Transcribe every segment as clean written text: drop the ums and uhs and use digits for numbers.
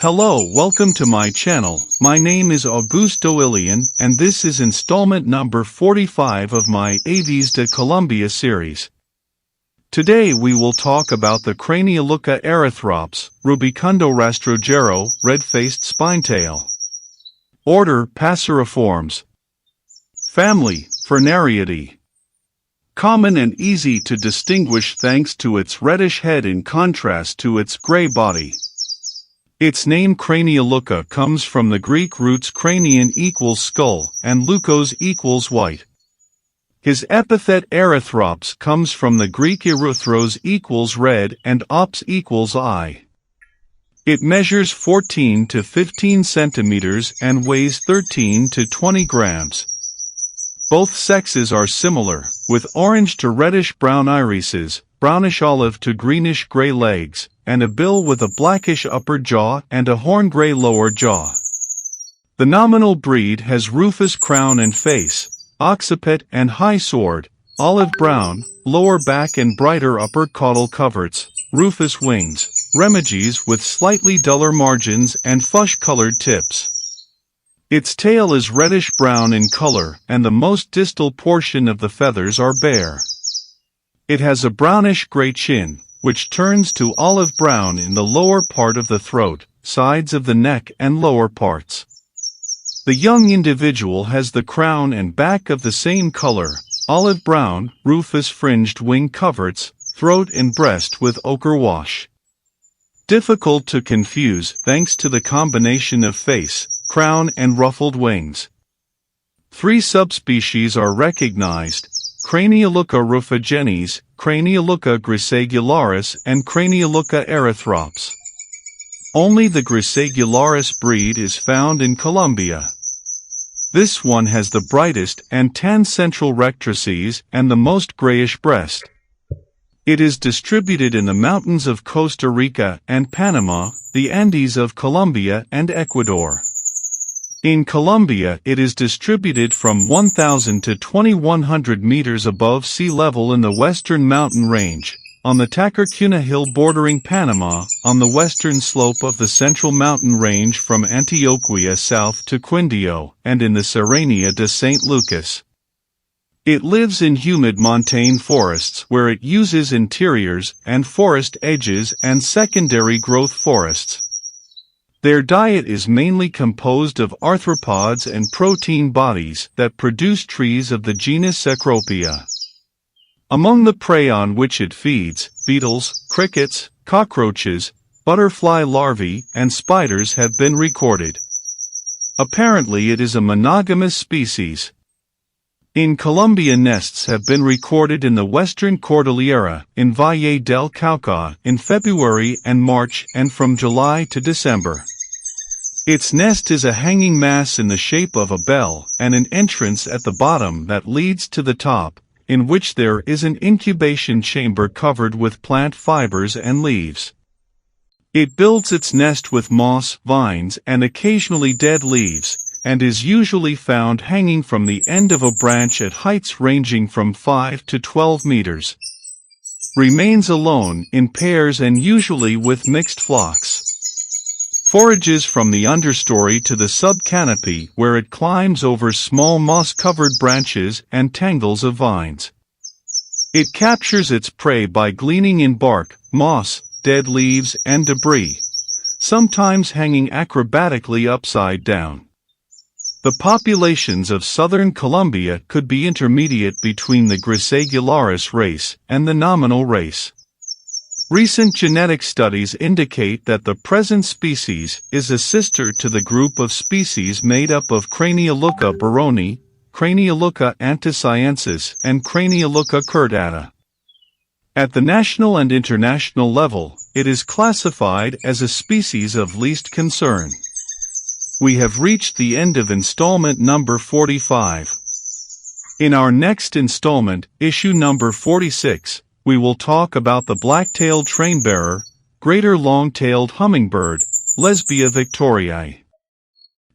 Hello, welcome to my channel. My name is Augusto Ilian, and this is installment number 45 of my Aves de Colombia series. Today we will talk about the Cranioleuca erythrops, Rubicundo Rastrojero, red-faced spinetail. Order, Passeriformes. Family, Furnariidae. Common and easy to distinguish thanks to its reddish head in contrast to its gray body. Its name Cranioleuca comes from the Greek roots cranion equals skull and leukos equals white. His epithet erythrops comes from the Greek erythros equals red and ops equals eye. It measures 14 to 15 centimeters and weighs 13 to 20 grams. Both sexes are similar, with orange to reddish-brown irises, brownish-olive to greenish-gray legs, and a bill with a blackish upper jaw and a horn-gray lower jaw. The nominal breed has rufous crown and face, occiput and high sword, olive-brown, lower back and brighter upper caudal coverts, rufous wings, remiges with slightly duller margins and fuchs-colored tips. Its tail is reddish-brown in color and the most distal portion of the feathers are bare. It has a brownish-gray chin, which turns to olive-brown in the lower part of the throat, sides of the neck and lower parts. The young individual has the crown and back of the same color, olive-brown, rufous-fringed wing coverts, throat and breast with ochre wash. Difficult to confuse thanks to the combination of face, crown and ruffled wings. 3 subspecies are recognized: Cranioleuca rufigenes, Cranioleuca grisagularis and Cranioleuca erythrops. Only the grisagularis breed is found in Colombia. This one has the brightest and tan central rectrices and the most grayish breast. It is distributed in the mountains of Costa Rica and Panama, the Andes of Colombia and Ecuador. In Colombia it is distributed from 1,000 to 2,100 meters above sea level in the western mountain range, on the Tacarcuna Hill bordering Panama, on the western slope of the central mountain range from Antioquia south to Quindio, and in the Serranía de St. Lucas. It lives in humid montane forests where it uses interiors and forest edges and secondary growth forests. Their diet is mainly composed of arthropods and protein bodies that produce trees of the genus Cecropia. Among the prey on which it feeds, beetles, crickets, cockroaches, butterfly larvae, and spiders have been recorded. Apparently it is a monogamous species. In Colombia nests have been recorded in the western Cordillera, in Valle del Cauca, in February and March and from July to December. Its nest is a hanging mass in the shape of a bell and an entrance at the bottom that leads to the top, in which there is an incubation chamber covered with plant fibers and leaves. It builds its nest with moss, vines, and occasionally dead leaves, and is usually found hanging from the end of a branch at heights ranging from 5 to 12 meters. Remains alone, in pairs and usually with mixed flocks. Forages from the understory to the subcanopy where it climbs over small moss-covered branches and tangles of vines. It captures its prey by gleaning in bark, moss, dead leaves and debris, sometimes hanging acrobatically upside down. The populations of southern Colombia could be intermediate between the grisagularis race and the nominal race. Recent genetic studies indicate that the present species is a sister to the group of species made up of Cranioleuca baroni, Cranioleuca antisciensis, and Cranioleuca cordata. At the national and international level, it is classified as a species of least concern. We have reached the end of installment number 45. In our next installment, issue number 46, we will talk about the black-tailed trainbearer, greater long-tailed hummingbird, Lesbia victoriae.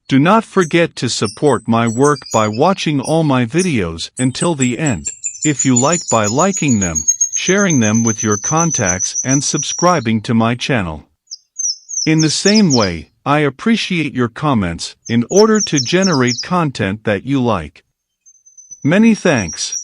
Do not forget to support my work by watching all my videos until the end, if you like, by liking them, sharing them with your contacts and subscribing to my channel. In the same way, I appreciate your comments in order to generate content that you like. Many thanks.